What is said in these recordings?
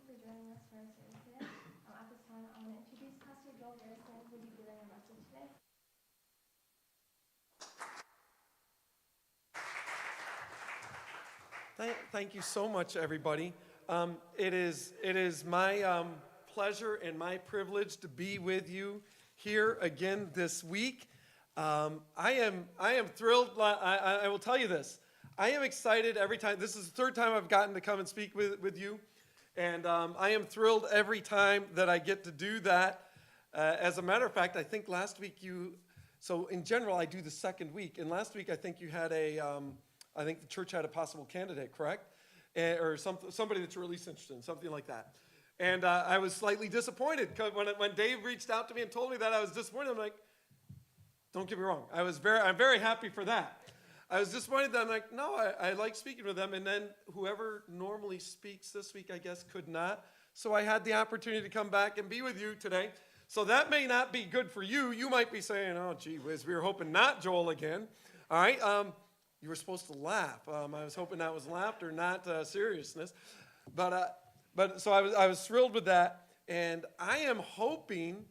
for joining us for our service today. At this time, I want to introduce Pastor Garrison, who will be giving our message today. Thank you so much, everybody. It is my pleasure and my privilege to be with you here again this week. I am thrilled. I will tell you this. I am excited every time. This is the third time I've gotten to come and speak with you. And I am thrilled every time that I get to do that. As a matter of fact, I think last week so in general, I do the second week. And last week, I think you had I think the church had a possible candidate, correct? Or somebody that's really interested in, something like that. And I was slightly disappointed because when Dave reached out to me and told me that, I was disappointed. I'm like, don't get me wrong. I'm very happy for that. I was disappointed that I'm like, no, I like speaking with them. And then whoever normally speaks this week, I guess, could not. So I had the opportunity to come back and be with you today. So that may not be good for you. You might be saying, oh, gee whiz, we were hoping not Joel again. All right. You were supposed to laugh. I was hoping that was laughter, not seriousness. But so I was thrilled with that. And I am hoping,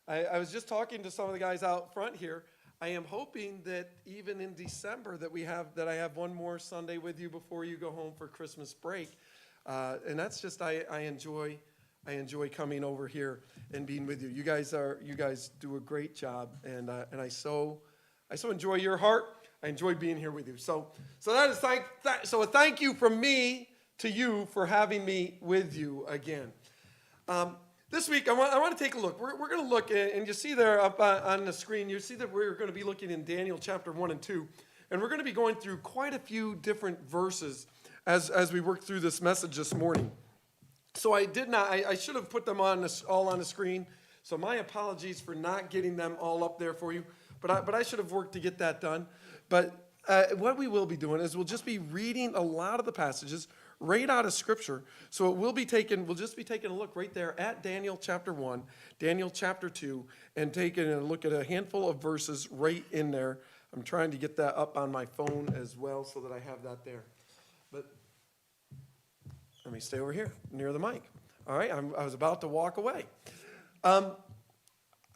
I was just talking to some of the guys out front here. I am hoping that even in December that I have one more Sunday with you before you go home for Christmas break. And that's just I enjoy coming over here and being with you. You guys do a great job, and I so enjoy your heart. I enjoy being here with you. So that is so a thank you from me to you for having me with you again. This week, I want to take a look. We're going to look, and you see there up on the screen, you see that we're going to be looking in Daniel chapter 1 and 2, and we're going to be going through quite a few different verses as we work through this message this morning. So I should have put them all on the screen, so my apologies for not getting them all up there for you, but I should have worked to get that done. But what we will be doing is we'll just be reading a lot of the passages right out of Scripture. So we'll just be taking a look right there at Daniel chapter 1, Daniel chapter 2, and taking a look at a handful of verses right in there. I'm trying to get that up on my phone as well so that I have that there. But let me stay over here near the mic. All right, I was about to walk away. I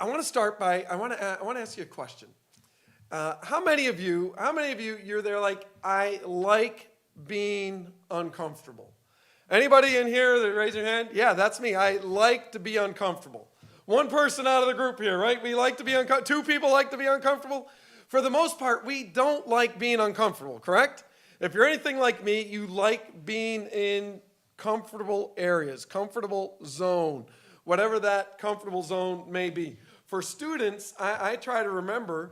want to start by, I want to ask you a question. How many of you, you're there like, I like being uncomfortable? Anybody in here that raise your hand? Yeah, that's me. I like to be uncomfortable. One person out of the group here, right? We like to be uncomfortable. 2 people like to be uncomfortable. For the most part, we don't like being uncomfortable, correct? If you're anything like me, you like being in comfortable areas, comfortable zone, whatever that comfortable zone may be. For students, I try to remember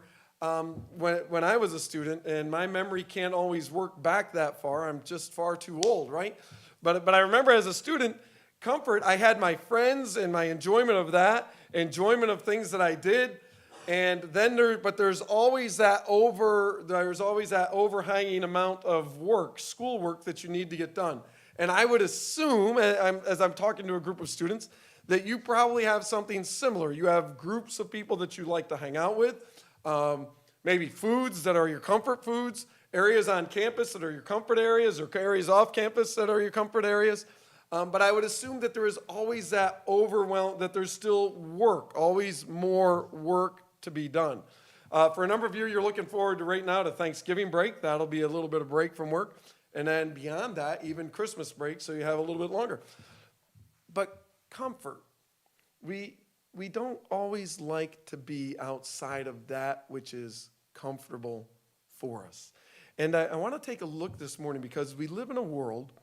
when I was a student, and my memory can't always work back that far. I'm just far too old, right? But I remember as a student, comfort, I had my friends and my enjoyment of that, enjoyment of things that I did, and then there's always that overhanging amount of work, schoolwork that you need to get done. And I would assume, as I'm talking to a group of students, that you probably have something similar. You have groups of people that you like to hang out with. Maybe foods that are your comfort foods, areas on campus that are your comfort areas, or areas off campus that are your comfort areas. But I would assume that there is always that overwhelm, that there's still work, always more work to be done. For a number of you, you're looking forward to right now to Thanksgiving break. That'll be a little bit of break from work. And then beyond that, even Christmas break, so you have a little bit longer. But comfort, we don't always like to be outside of that which is comfortable for us. And I want to take a look this morning because we live in a world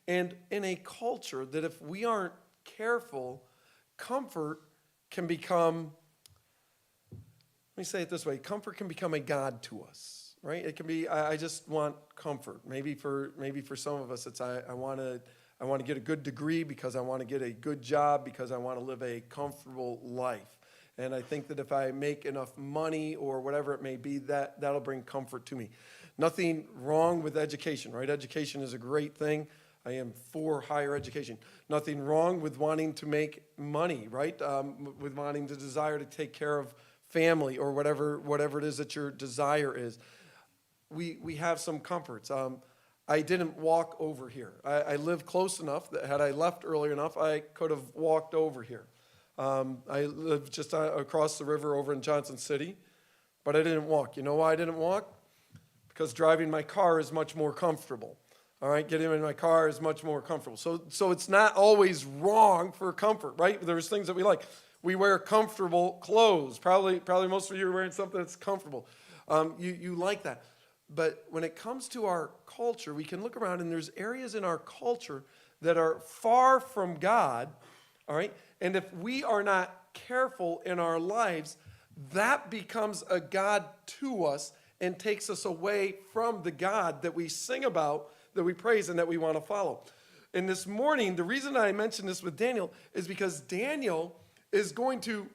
and in a culture that if we aren't careful, comfort can become, let me say it this way, comfort can become a god to us, right? It can be, I just want comfort. Maybe for some of us, it's I want to get a good degree because I want to get a good job because I want to live a comfortable life. And I think that if I make enough money or whatever it may be, that'll bring comfort to me. Nothing wrong with education, right? Education is a great thing. I am for higher education. Nothing wrong with wanting to make money, right? With wanting the desire to take care of family or whatever it is that your desire is. We have some comforts. I didn't walk over here. I live close enough that had I left early enough, I could have walked over here. I live just across the river over in Johnson City, but I didn't walk. You know why I didn't walk? Because driving my car is much more comfortable. All right, getting in my car is much more comfortable. So it's not always wrong for comfort, right? There's things that we like. We wear comfortable clothes. Probably most of you are wearing something that's comfortable. You like that. But when it comes to our culture, we can look around and there's areas in our culture that are far from God, all right? And if we are not careful in our lives, that becomes a God to us and takes us away from the God that we sing about, that we praise, and that we want to follow. And this morning, the reason I mentioned this with Daniel is because Daniel is going to,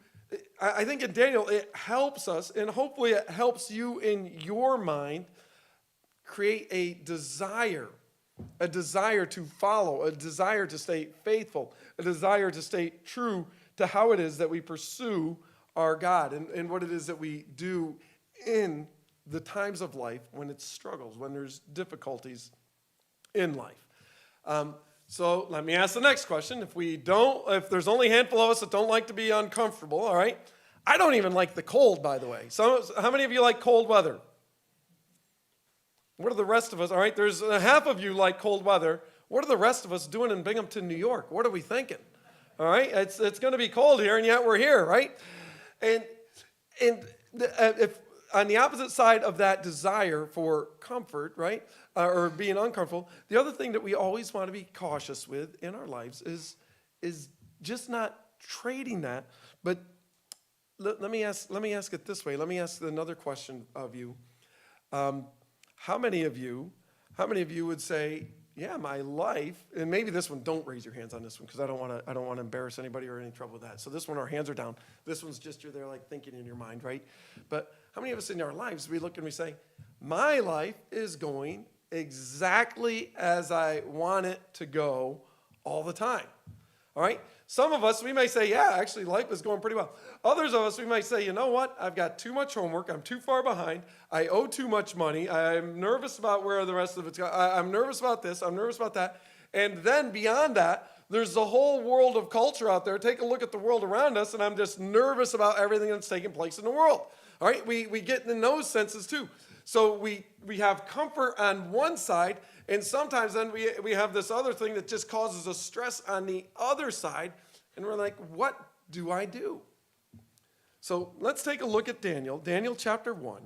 I think in Daniel, it helps us, and hopefully it helps you in your mind, create a desire to follow, a desire to stay faithful, a desire to stay true to how it is that we pursue our God and what it is that we do in the times of life when it's struggles, when there's difficulties in life. So let me ask the next question. If there's only a handful of us that don't like to be uncomfortable, all right? I don't even like the cold, by the way. So how many of you like cold weather? What are the rest of us? All right, there's half of you like cold weather. What are the rest of us doing in Binghamton, New York? What are we thinking? All right, it's going to be cold here, and yet we're here, right? And if on the opposite side of that desire for comfort, right, or being uncomfortable, the other thing that we always want to be cautious with in our lives is just not trading that. But let me ask it this way. Let me ask another question of you. How many of you would say, yeah, my life, and maybe this one, don't raise your hands on this one because I don't want to embarrass anybody or any trouble with that. So this one, our hands are down. This one's just you're there like thinking in your mind, right? But how many of us in our lives, we look and we say, my life is going exactly as I want it to go all the time, all right? Some of us, we may say, yeah, actually life is going pretty well. Others of us, we might say, you know what? I've got too much homework. I'm too far behind. I owe too much money. I'm nervous about where the rest of it's going. I'm nervous about this. I'm nervous about that. And then beyond that, there's the whole world of culture out there. Take a look at the world around us, and I'm just nervous about everything that's taking place in the world. All right? We get in those senses too. So we have comfort on one side, and sometimes then we have this other thing that just causes us stress on the other side, and we're like, what do I do? So let's take a look at Daniel chapter 1,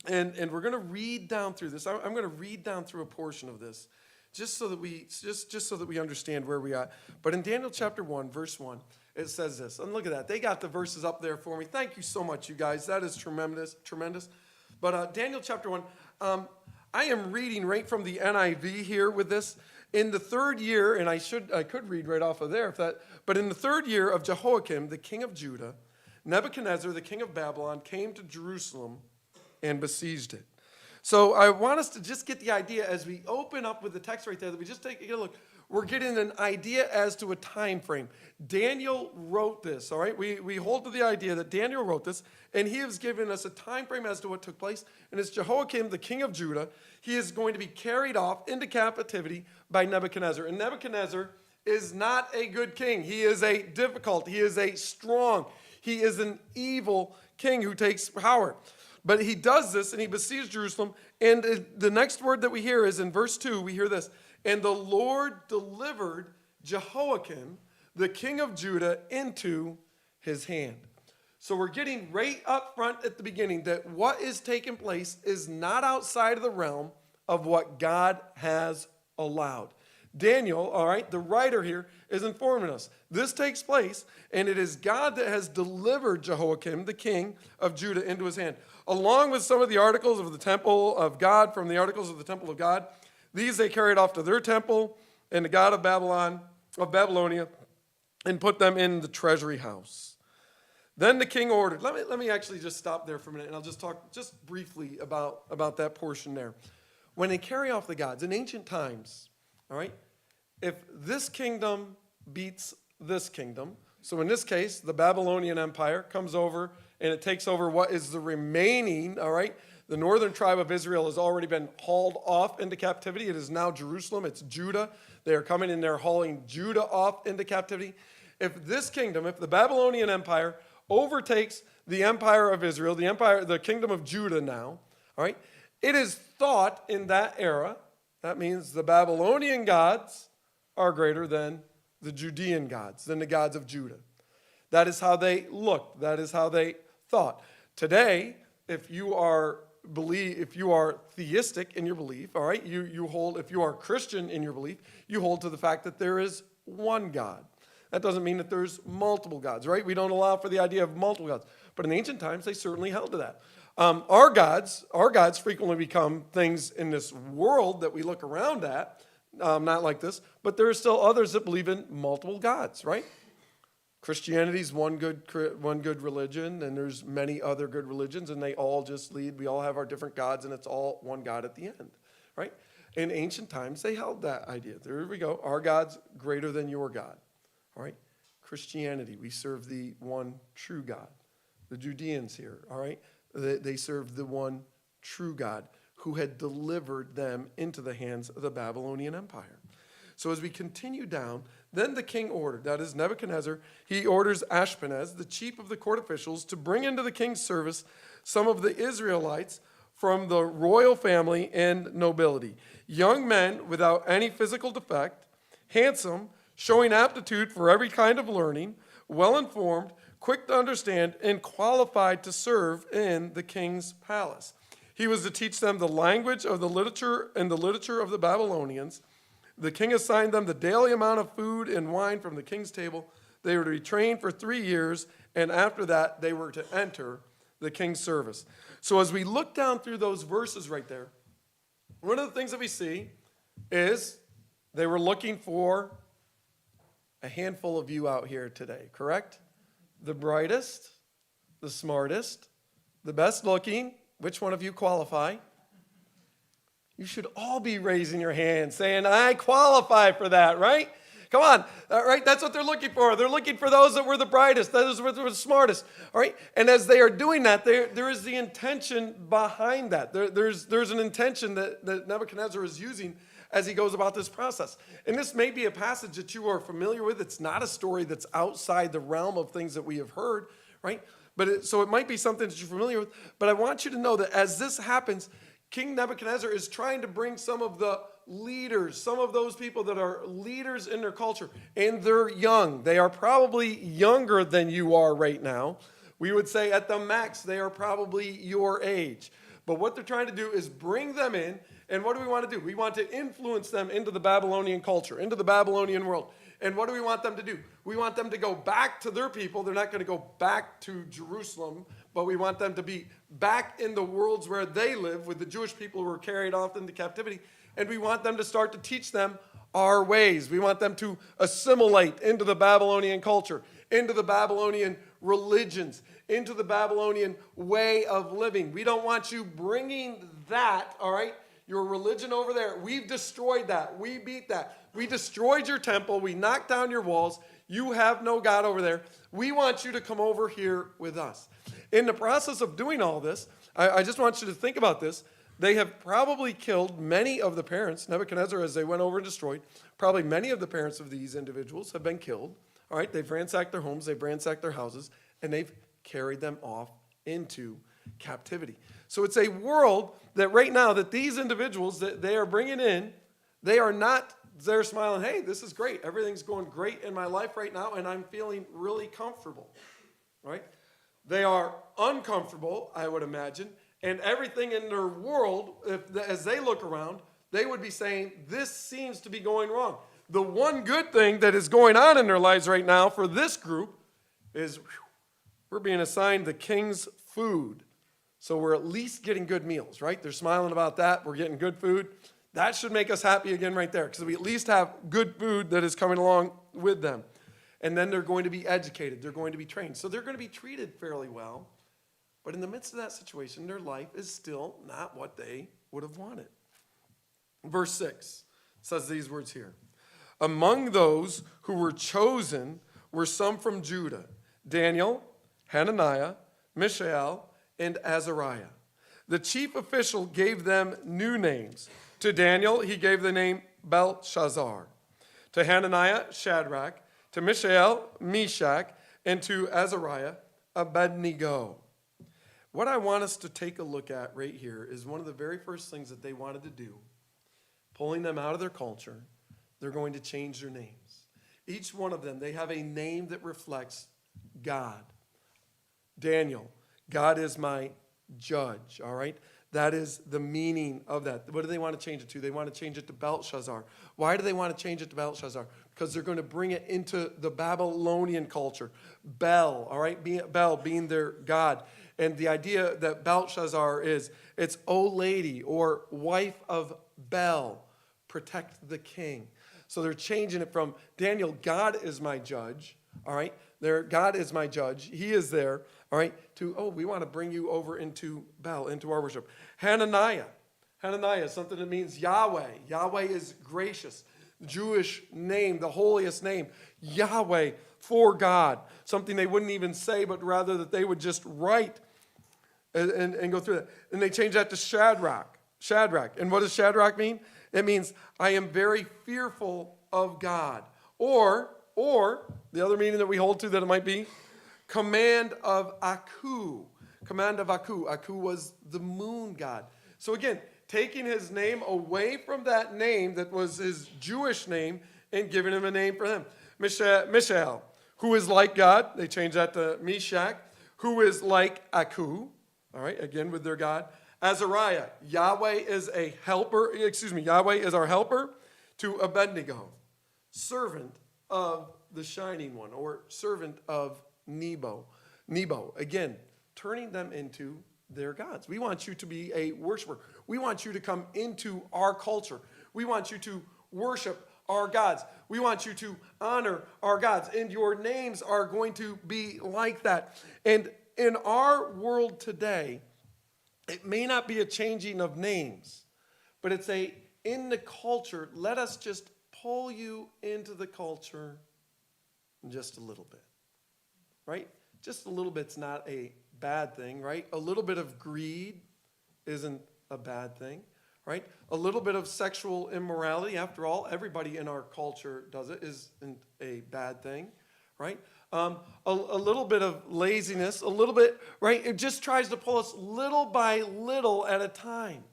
and we're going to read down through this. I'm going to read down through a portion of this just so that we understand where we are. But in Daniel chapter 1, verse 1, it says this. And look at that. They got the verses up there for me. Thank you so much, you guys. That is tremendous. But Daniel chapter 1, I am reading right from the NIV here with this. In the third year, and I could read right off of there, but in the third year of Jehoiakim, the king of Judah, Nebuchadnezzar, the king of Babylon, came to Jerusalem and besieged it. So I want us to just get the idea as we open up with the text right there, that we just take a look. We're getting an idea as to a time frame. Daniel wrote this, all right? We hold to the idea that Daniel wrote this, and he has given us a time frame as to what took place. And it's Jehoiakim, the king of Judah. He is going to be carried off into captivity by Nebuchadnezzar. And Nebuchadnezzar is not a good king. He is a difficult, he is a strong, he is an evil king who takes power. But he does this, and he besieges Jerusalem. And the next word that we hear is in verse 2, we hear this. And the Lord delivered Jehoiakim, the king of Judah, into his hand. So we're getting right up front at the beginning that what is taking place is not outside of the realm of what God has allowed. Daniel, all right, the writer here, is informing us. This takes place, and it is God that has delivered Jehoiakim, the king of Judah, into his hand. Along with some of the articles of the temple of God, from the articles of the temple of God, these they carried off to their temple and the god of Babylonia, and put them in the treasury house. Then the king ordered. Let me actually just stop there for a minute, and I'll just talk just briefly about that portion there. When they carry off the gods, in ancient times, all right, if this kingdom beats this kingdom, so in this case, the Babylonian Empire comes over and it takes over what is the remaining, all right, The northern tribe of Israel has already been hauled off into captivity. It is now Jerusalem. It's Judah. They are coming and they're hauling Judah off into captivity. If this kingdom, if the Babylonian Empire overtakes the empire of Israel, the kingdom of Judah now, all right, it is thought in that era, that means the Babylonian gods are greater than the Judean gods, than the gods of Judah. That is how they looked. That is how they thought. Today, if you are theistic in your belief, all right, if you are Christian in your belief, you hold to the fact that there is one God. That doesn't mean that there's multiple gods, right? We don't allow for the idea of multiple gods. But in ancient times, they certainly held to that. Our gods frequently become things in this world that we look around at, not like this, but there are still others that believe in multiple gods, right? Christianity is one good religion, and there's many other good religions, and they all just lead. We all have our different gods, and it's all one God at the end, right? In ancient times, they held that idea. There we go. Our God's greater than your God, all right? Christianity, we serve the one true God. The Judeans here, all right? They serve the one true God who had delivered them into the hands of the Babylonian Empire. So as we continue down, then the king ordered, that is Nebuchadnezzar, he orders Ashpenaz, the chief of the court officials, to bring into the king's service some of the Israelites from the royal family and nobility, young men without any physical defect, handsome, showing aptitude for every kind of learning, well-informed, quick to understand, and qualified to serve in the king's palace. He was to teach them the language of the literature and the literature of the Babylonians. The king assigned them the daily amount of food and wine from the king's table. They were to be trained for 3 years, and after that, they were to enter the king's service. So as we look down through those verses right there, one of the things that we see is they were looking for a handful of you out here today, correct? The brightest, the smartest, the best looking. Which one of you qualify? You should all be raising your hand saying, I qualify for that, right? Come on, right? That's what they're looking for. They're looking for those that were the brightest, those that were the smartest, all right? And as they are doing that, there is the intention behind that. There's an intention that Nebuchadnezzar is using as he goes about this process. And this may be a passage that you are familiar with. It's not a story that's outside the realm of things that we have heard, right? So it might be something that you're familiar with. But I want you to know that as this happens, King Nebuchadnezzar is trying to bring some of the leaders, some of those people that are leaders in their culture, and they're young. They are probably younger than you are right now. We would say at the max, they are probably your age. But what they're trying to do is bring them in, and what do we want to do? We want to influence them into the Babylonian culture, into the Babylonian world. And what do we want them to do? We want them to go back to their people. They're not going to go back to Jerusalem, but we want them to be back in the worlds where they live with the Jewish people who were carried off into captivity. And we want them to start to teach them our ways. We want them to assimilate into the Babylonian culture, into the Babylonian religions, into the Babylonian way of living. We don't want you bringing that, all right, your religion over there. We've destroyed that. We beat that. We destroyed your temple. We knocked down your walls. You have no God over there. We want you to come over here with us. In the process of doing all this, I just want you to think about this. They have probably killed many of the parents. Nebuchadnezzar, as they went over and destroyed, probably many of the parents of these individuals have been killed. All right, they've ransacked their homes, they've ransacked their houses, and they've carried them off into captivity. So it's a world that right now that these individuals that they are bringing in, they are not there smiling, hey, this is great. Everything's going great in my life right now, and I'm feeling really comfortable, right? They are uncomfortable, I would imagine, and everything in their world, as they look around, they would be saying, this seems to be going wrong. The one good thing that is going on in their lives right now for this group is we're being assigned the king's food. So we're at least getting good meals, right? They're smiling about that. We're getting good food. That should make us happy again right there because we at least have good food that is coming along with them. And then they're going to be educated. They're going to be trained. So they're going to be treated fairly well. But in the midst of that situation, their life is still not what they would have wanted. Verse 6 says these words here. Among those who were chosen were some from Judah, Daniel, Hananiah, Mishael, and Azariah. the chief official gave them new names. To Daniel, he gave the name Belshazzar. To Hananiah, Shadrach. To Mishael, Meshach. And to Azariah, Abednego. What I want us to take a look at right here is one of the very first things that they wanted to do, pulling them out of their culture. They're going to change their names. Each one of them, they have a name that reflects God. Daniel, God is my judge, all right? That is the meaning of that. What do they want to change it to? They want to change it to Belshazzar. Why do they want to change it to Belshazzar? Because they're going to bring it into the Babylonian culture. Bel, all right? Bel being their God. And the idea that Belshazzar is, it's old lady or wife of Bel, protect the king. So they're changing it from Daniel, God is my judge, all right? God is my judge. He is there, all right? To, we want to bring you over into Bel, into our worship. Hananiah is something that means Yahweh. Yahweh is gracious. Jewish name, the holiest name. Yahweh, for God. Something they wouldn't even say, but rather that they would just write and go through that. And they changed that to Shadrach. And what does Shadrach mean? It means, I am very fearful of God. Or the other meaning that we hold to that it might be, command of Aku. Command of Aku. Aku was the moon god. So again, taking his name away from that name that was his Jewish name and giving him a name for him. Mishael, who is like God. They changed that to Meshach, who is like Aku. All right, again with their God. Azariah, Yahweh is our helper. To Abednego, servant of the Shining One, or servant of Nebo. Again, turning them into their gods. We want you to be a worshiper. We want you to come into our culture. We want you to worship our gods. We want you to honor our gods. And your names are going to be like that. And in our world today, it may not be a changing of names, but it's in the culture, let us just pull you into the culture just a little bit, right? Just a little bit's not a bad thing, right? A little bit of greed isn't a bad thing, right? A little bit of sexual immorality, after all, everybody in our culture does it, isn't a bad thing, right? A little bit of laziness, a little bit, right? It just tries to pull us little by little at a time.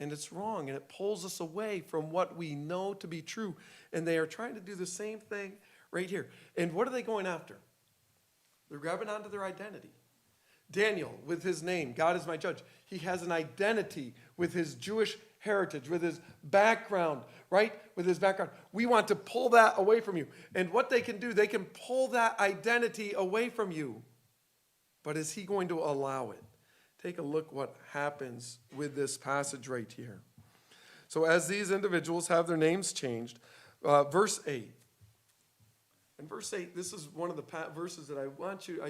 And it's wrong, and it pulls us away from what we know to be true. And they are trying to do the same thing right here. And what are they going after? They're grabbing onto their identity. Daniel, with his name, God is my judge. He has an identity with his Jewish heritage, with his background, right? With his background. We want to pull that away from you. And what they can do, they can pull that identity away from you. But is he going to allow it? Take a look what happens with this passage right here. So as these individuals have their names changed, verse 8. In verse 8, this is one of the verses that I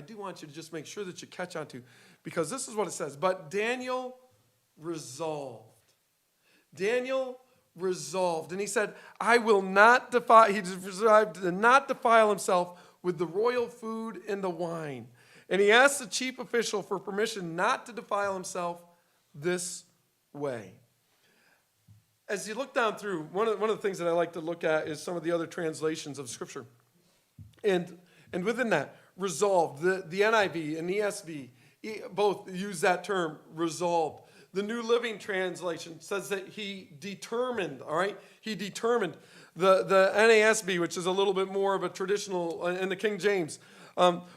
do want you to just make sure that you catch on to, because this is what it says. But Daniel resolved. Daniel resolved. And he said, I will not defile, he resolved to not defile himself with the royal food and the wine. And he asked the chief official for permission not to defile himself this way. As you look down through, one of the things that I like to look at is some of the other translations of Scripture. And within that, resolved, the NIV and the ESV both use that term, resolved. The New Living Translation says that he determined, all right? He determined. The NASB, which is a little bit more of a traditional, in the King James,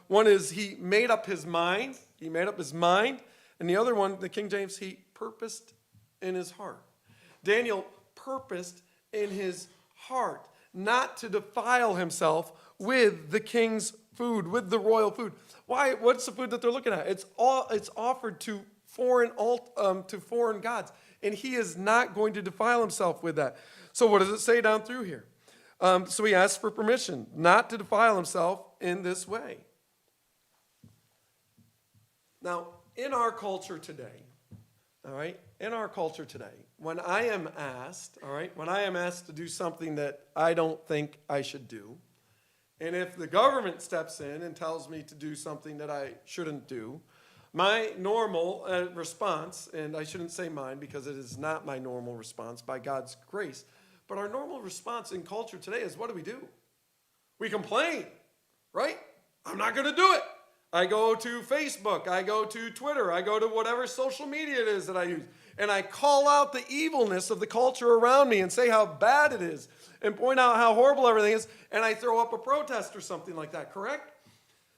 one is he made up his mind. He made up his mind. And the other one, the King James, he purposed in his heart. Daniel purposed in his heart not to defile himself with the king's food, with the royal food. Why? What's the food that they're looking at? It's offered to foreign gods. And he is not going to defile himself with that. So what does it say down through here? So he asked for permission not to defile himself in this way. Now, in our culture today, all right, when I am asked to do something that I don't think I should do, and if the government steps in and tells me to do something that I shouldn't do, My normal response, and I shouldn't say mine because it is not my normal response by God's grace, but our normal response in culture today is, what do? We complain, right? I'm not going to do it. I go to Facebook, I go to Twitter, I go to whatever social media it is that I use, and I call out the evilness of the culture around me and say how bad it is and point out how horrible everything is, and I throw up a protest or something like that, correct?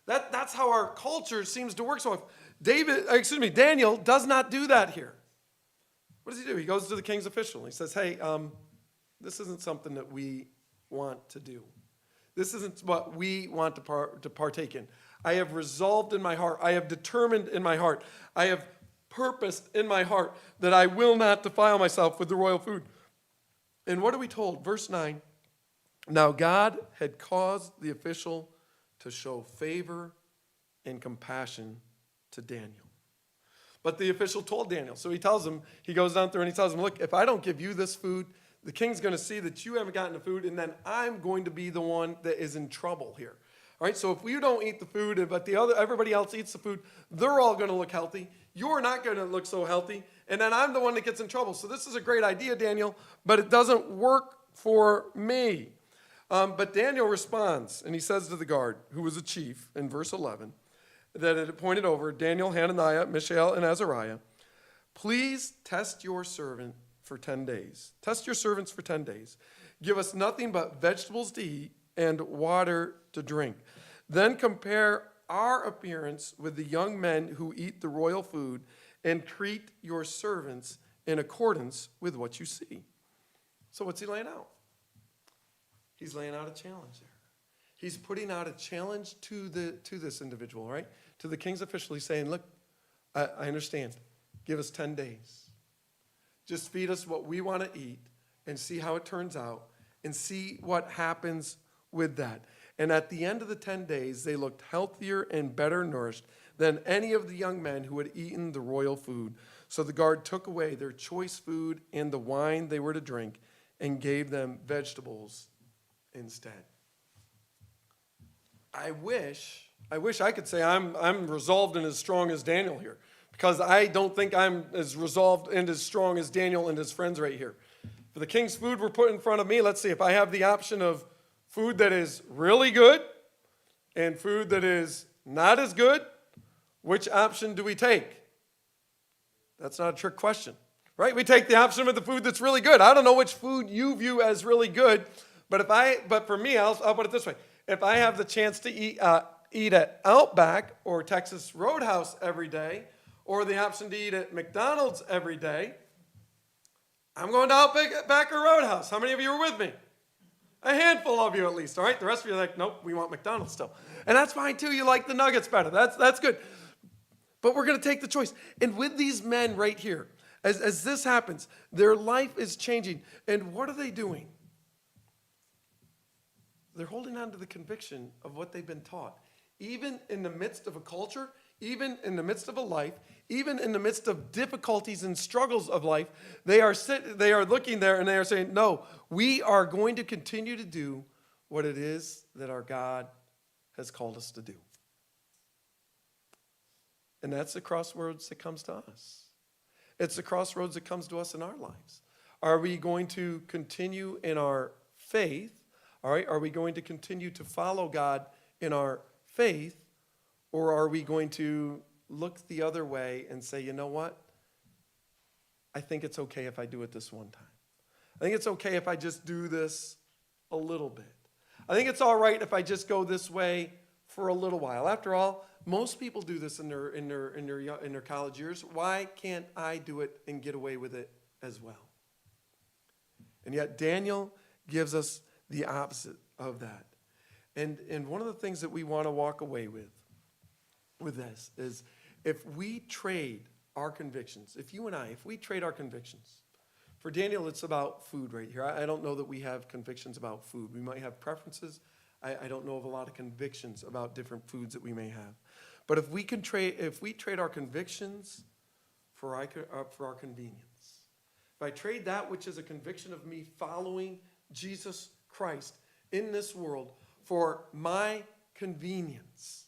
That's how our culture seems to work. So if Daniel does not do that here. What does he do? He goes to the king's official and he says, hey, this isn't something that we want to do. This isn't what we want to partake in. I have resolved in my heart. I have determined in my heart. I have purposed in my heart that I will not defile myself with the royal food. And what are we told? Verse 9. Now God had caused the official to show favor and compassion to Daniel. But the official told Daniel. So he tells him, he goes down through and he tells him, look, if I don't give you this food, the king's going to see that you haven't gotten the food, and then I'm going to be the one that is in trouble here. All right, so if you don't eat the food, but everybody else eats the food, they're all going to look healthy. You're not going to look so healthy, and then I'm the one that gets in trouble. So this is a great idea, Daniel, but it doesn't work for me. But Daniel responds, and he says to the guard, who was a chief, in verse 11, that had appointed over Daniel, Hananiah, Mishael, and Azariah, please test your servant for 10 days. Test your servants for 10 days. Give us nothing but vegetables to eat and water to drink. Then compare our appearance with the young men who eat the royal food and treat your servants in accordance with what you see. So what's he laying out? He's laying out a challenge there. He's putting out a challenge to this individual, right? To the king's official. He's saying, look, I understand. Give us 10 days. Just feed us what we want to eat and see how it turns out and see what happens with that. And at the end of the 10 days, they looked healthier and better nourished than any of the young men who had eaten the royal food. So the guard took away their choice food and the wine they were to drink and gave them vegetables instead. I wish I could say I'm resolved and as strong as Daniel here, because I don't think I'm as resolved and as strong as Daniel and his friends right here. For the king's food were put in front of me. Let's see, if I have the option of food that is really good and food that is not as good, which option do we take? That's not a trick question, right? We take the option with the food that's really good. I don't know which food you view as really good, but for me, I'll put it this way. If I have the chance to eat at Outback or Texas Roadhouse every day, or the option to eat at McDonald's every day, I'm going to Outback or Roadhouse. How many of you are with me? A handful of you at least, all right? The rest of you are like, nope, we want McDonald's still. And that's fine too. You like the nuggets better. That's good. But we're going to take the choice. And with these men right here, as this happens, their life is changing. And what are they doing? They're holding on to the conviction of what they've been taught. Even in the midst of a culture, even in the midst of a life, even in the midst of difficulties and struggles of life, they are looking there and they are saying, no, we are going to continue to do what it is that our God has called us to do. And that's the crossroads that comes to us. It's the crossroads that comes to us in our lives. Are we going to continue in our faith? All right, are we going to continue to follow God in our faith? Or are we going to look the other way and say, you know what? I think it's okay if I do it this one time. I think it's okay if I just do this a little bit. I think it's all right if I just go this way for a little while. After all, most people do this in their college years. Why can't I do it and get away with it as well? And yet Daniel gives us the opposite of that. And one of the things that we want to walk away with this is, if we trade our convictions, if we trade our convictions, for Daniel, it's about food right here. I don't know that we have convictions about food. We might have preferences. I don't know of a lot of convictions about different foods that we may have. But if we trade our convictions for our convenience, if I trade that which is a conviction of me following Jesus Christ in this world for my convenience,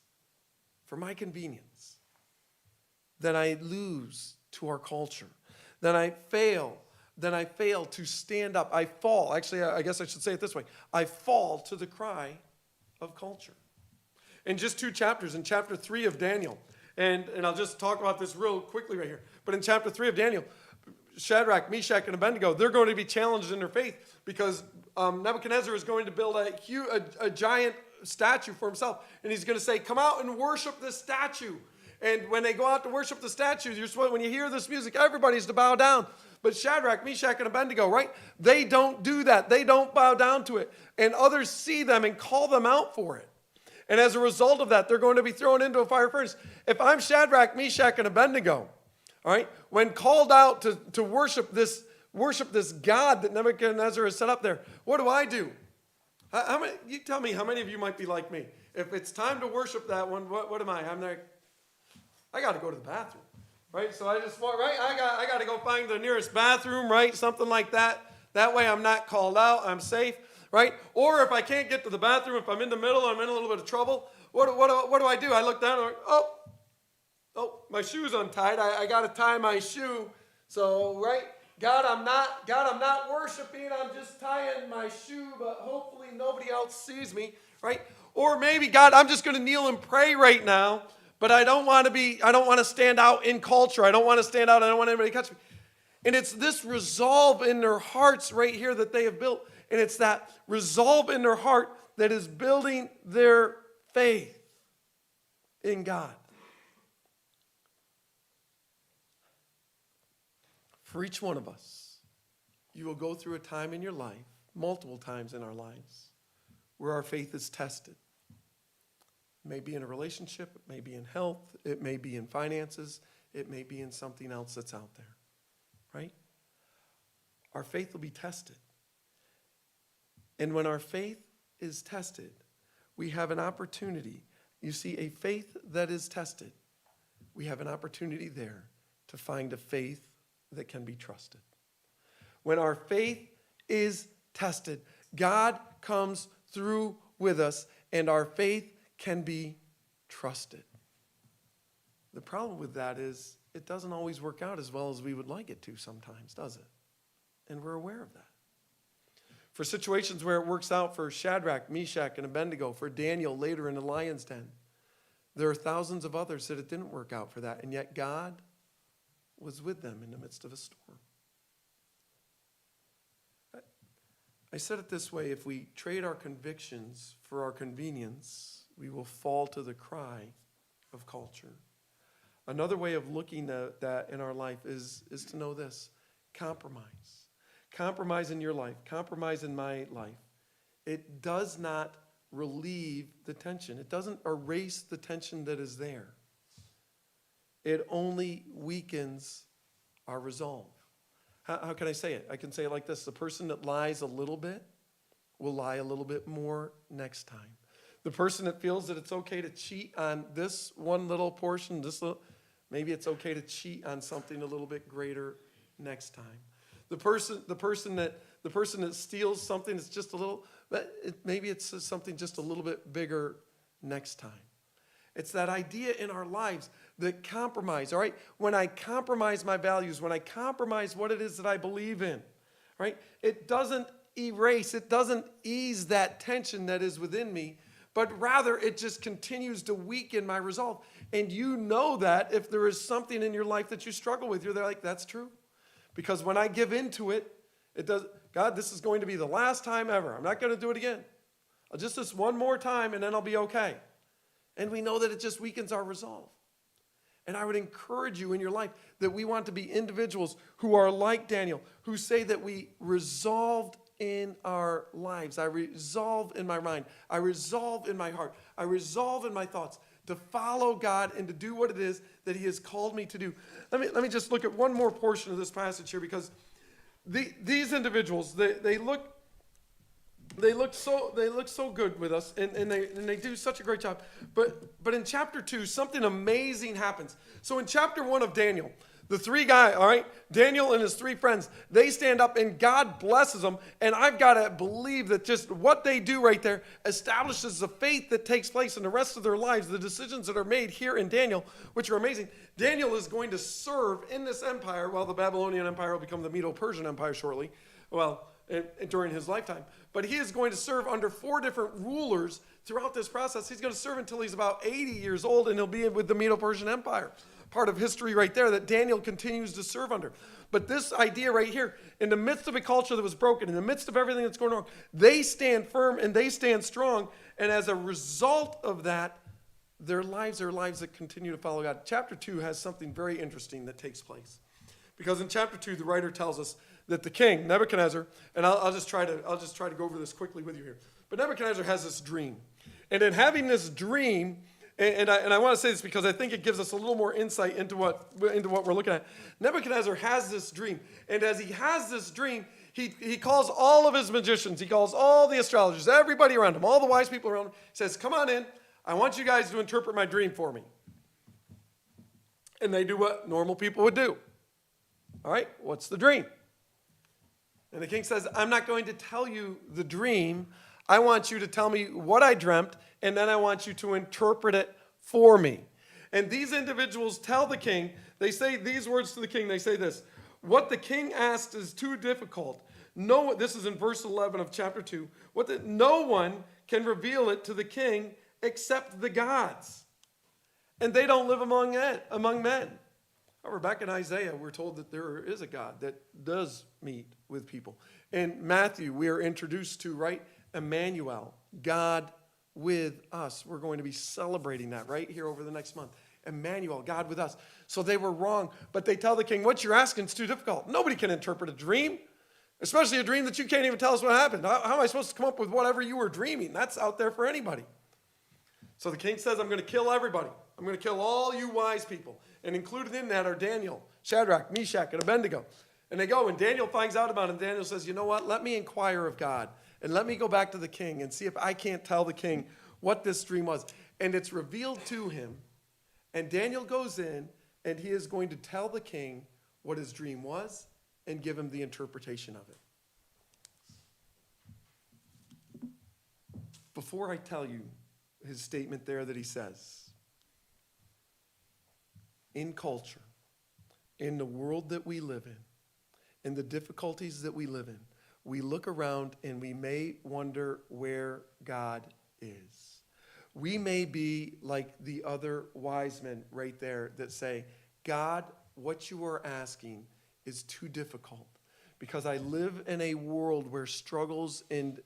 then I lose to our culture. Then I fail to stand up. I fall. Actually, I guess I should say it this way. I fall to the cry of culture. In just 2 chapters, in chapter 3 of Daniel, and I'll just talk about this real quickly right here. But in chapter 3 of Daniel, Shadrach, Meshach, and Abednego, they're going to be challenged in their faith because Nebuchadnezzar is going to build a giant statue for himself. And he's going to say, come out and worship this statue. And when they go out to worship the statue, when you hear this music, everybody's to bow down. But Shadrach, Meshach, and Abednego, right? They don't do that. They don't bow down to it. And others see them and call them out for it. And as a result of that, they're going to be thrown into a fire furnace. If I'm Shadrach, Meshach, and Abednego, all right, when called out to worship this God that Nebuchadnezzar has set up there, what do? How many? You tell me how many of you might be like me. If it's time to worship that one, what am I? I'm like, I got to go to the bathroom, right? So I just want, right? I got to go find the nearest bathroom, right? Something like that. That way I'm not called out. I'm safe. Right? Or if I can't get to the bathroom, if I'm in the middle, I'm in a little bit of trouble, what do I do? I look down and I'm like, oh, my shoe's untied. I got to tie my shoe. So, right? God, I'm not worshiping. I'm just tying my shoe, but hopefully nobody else sees me, right? Or maybe, God, I'm just going to kneel and pray right now, but I don't want to stand out in culture. I don't want to stand out. I don't want anybody to catch me. And it's this resolve in their hearts right here that they have built. And it's that resolve in their heart that is building their faith in God. For each one of us, you will go through a time in your life, multiple times in our lives, where our faith is tested. It may be in a relationship, it may be in health, it may be in finances, it may be in something else that's out there, right? Our faith will be tested. And when our faith is tested, we have an opportunity. You see, a faith that is tested, we have an opportunity there to find a faith that can be trusted. When our faith is tested, God comes through with us, and our faith can be trusted. The problem with that is it doesn't always work out as well as we would like it to sometimes, does it? And we're aware of that. For situations where it works out for Shadrach, Meshach, and Abednego, for Daniel later in the lion's den, there are thousands of others that it didn't work out for that, and yet God was with them in the midst of a storm. I said it this way: if we trade our convictions for our convenience, we will fall to the cry of culture. Another way of looking at that in our life is to know this: compromise. Compromise in your life, compromise in my life. It does not relieve the tension. It doesn't erase the tension that is there. It only weakens our resolve. How can I say it? I can say it like this: the person that lies a little bit will lie a little bit more next time. The person that feels that it's okay to cheat on this one little portion, maybe it's okay to cheat on something a little bit greater next time. The person that steals something that's just a little, maybe it's something just a little bit bigger next time. It's that idea in our lives that compromise, all right? When I compromise my values, when I compromise what it is that I believe in, right? It doesn't erase, it doesn't ease that tension that is within me, but rather it just continues to weaken my resolve. And you know that if there is something in your life that you struggle with, you're there like, that's true. Because when I give into it, it does, God, this is going to be the last time ever. I'm not going to do it again. Just this one more time and then I'll be okay. And we know that it just weakens our resolve. And I would encourage you in your life that we want to be individuals who are like Daniel, who say that we resolved in our lives. I resolve in my mind. I resolve in my heart. I resolve in my thoughts to follow God and to do what it is that he has called me to do. Let me just look at one more portion of this passage here, because these individuals, they look so good with us, and they do such a great job. But in chapter 2, something amazing happens. So in chapter 1 of Daniel, The three guys, all right, Daniel and his three friends, they stand up and God blesses them. And I've got to believe that just what they do right there establishes the faith that takes place in the rest of their lives, the decisions that are made here in Daniel, which are amazing. Daniel is going to serve in this empire while the Babylonian Empire will become the Medo-Persian Empire shortly, during his lifetime. But he is going to serve under 4 different rulers throughout this process. He's going to serve until he's about 80 years old, and he'll be with the Medo-Persian Empire. Part of history right there that Daniel continues to serve under. But this idea right here, in the midst of a culture that was broken, in the midst of everything that's going on, they stand firm and they stand strong. And as a result of that, their lives are lives that continue to follow God. Chapter 2 has something very interesting that takes place. Because in chapter 2, the writer tells us that the king, Nebuchadnezzar, and I'll just try to go over this quickly with you here. But Nebuchadnezzar has this dream. And in having this dream, and I want to say this because I think it gives us a little more insight into what we're looking at. Nebuchadnezzar has this dream. And as he has this dream, he calls all of his magicians. He calls all the astrologers, everybody around him, all the wise people around him. He says, come on in. I want you guys to interpret my dream for me. And they do what normal people would do. All right, what's the dream? And the king says, I'm not going to tell you the dream. I want you to tell me what I dreamt, and then I want you to interpret it for me. And these individuals tell the king, they say these words to the king. They say this, what the king asked is too difficult. No, this is in verse 11 of chapter 2. No one can reveal it to the king except the gods. And they don't live among men. However, back in Isaiah, we're told that there is a God that does meet with people. In Matthew, we are introduced to, right, Emmanuel, God with us. We're going to be celebrating that right here over the next month. Emmanuel, God with us. So they were wrong, but they tell the king, what you're asking is too difficult. Nobody can interpret a dream, especially a dream that you can't even tell us what happened. How am I supposed to come up with whatever you were dreaming? That's out there for anybody. So the king says, I'm going to kill everybody. I'm going to kill all you wise people. And included in that are Daniel, Shadrach, Meshach, and Abednego. And they go, and Daniel finds out about it, and Daniel says, you know what? Let me inquire of God, and let me go back to the king and see if I can't tell the king what this dream was. And it's revealed to him, and Daniel goes in, and he is going to tell the king what his dream was and give him the interpretation of it. Before I tell you his statement there that he says, in culture, in the world that we live in the difficulties that we live in, we look around and we may wonder where God is. We may be like the other wise men right there that say, God, what you are asking is too difficult because I live in a world where struggles and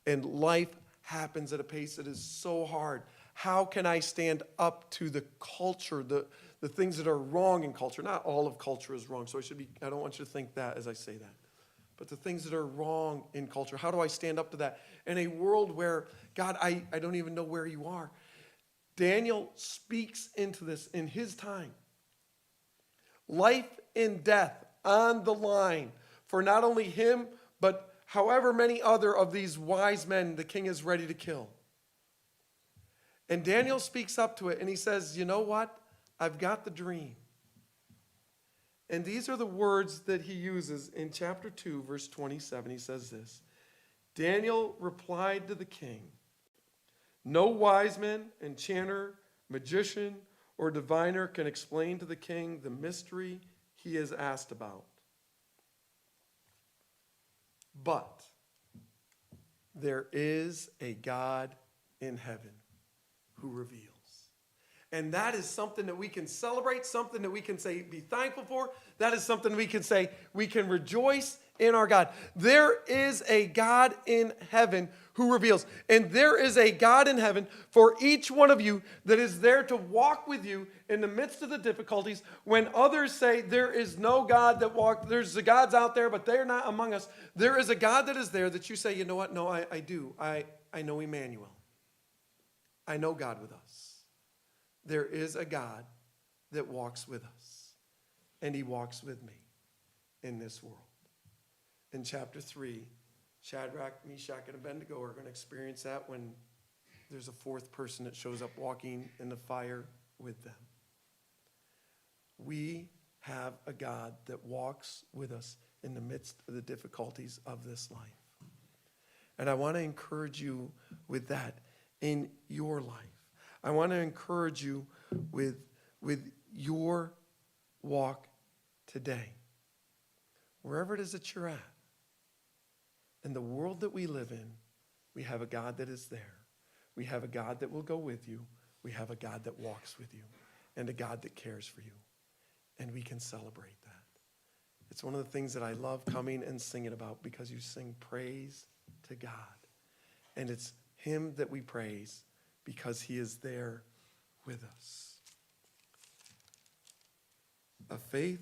life happens at a pace that is so hard. How can I stand up to the culture, the things that are wrong in culture? Not all of culture is wrong, so I don't want you to think that as I say that. But the things that are wrong in culture, how do I stand up to that? In a world where, God, I don't even know where you are. Daniel speaks into this in his time. Life and death on the line for not only him, but however many other of these wise men the king is ready to kill. And Daniel speaks up to it and he says, you know what? I've got the dream. And these are the words that he uses in chapter 2, verse 27. He says this, Daniel replied to the king, no wise man, enchanter, magician, or diviner can explain to the king the mystery he has asked about. But there is a God in heaven who reveals. And that is something that we can celebrate, something that we can say, be thankful for. That is something we can say, we can rejoice in our God. There is a God in heaven who reveals. And there is a God in heaven for each one of you that is there to walk with you in the midst of the difficulties. When others say there is no God that walks, there's the gods out there, but they're not among us. There is a God that is there that you say, you know what? No, I do. I know Emmanuel. I know God with us. There is a God that walks with us, and he walks with me in this world. In chapter 3, Shadrach, Meshach, and Abednego are going to experience that when there's a fourth person that shows up walking in the fire with them. We have a God that walks with us in the midst of the difficulties of this life. And I want to encourage you with that in your life. I want to encourage you with your walk today. Wherever it is that you're at. In the world that we live in, we have a God that is there. We have a God that will go with you. We have a God that walks with you. And a God that cares for you. And we can celebrate that. It's one of the things that I love coming and singing about, because you sing praise to God. And it's him that we praise because he is there with us. A faith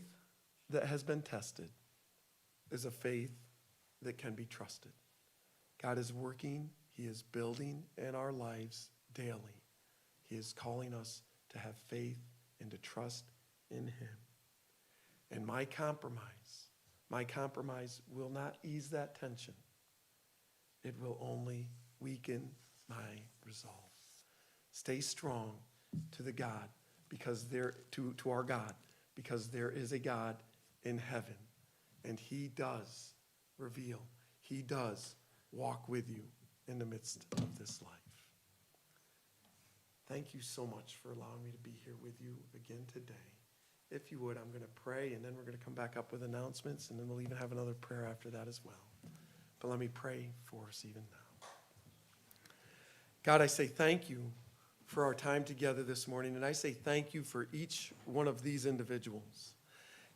that has been tested is a faith that can be trusted. God is working. He is building in our lives daily. He is calling us to have faith and to trust in him. And my compromise will not ease that tension. It will only weaken my resolve. Stay strong to the God, because to our God, because there is a God in heaven, and he does reveal, he does walk with you in the midst of this life. Thank you so much for allowing me to be here with you again today. If you would, I'm going to pray, and then we're going to come back up with announcements, and then we'll even have another prayer after that as well. But let me pray for us even now. God, I say thank you for our time together this morning, and I say thank you for each one of these individuals.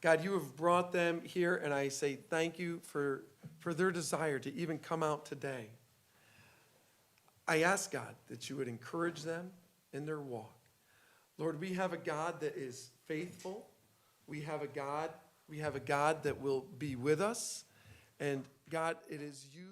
God, you have brought them here, and I say thank you for their desire to even come out today. I ask, God, that you would encourage them in their walk. Lord, we have a God that is faithful. We have a God that will be with us. And God, it is you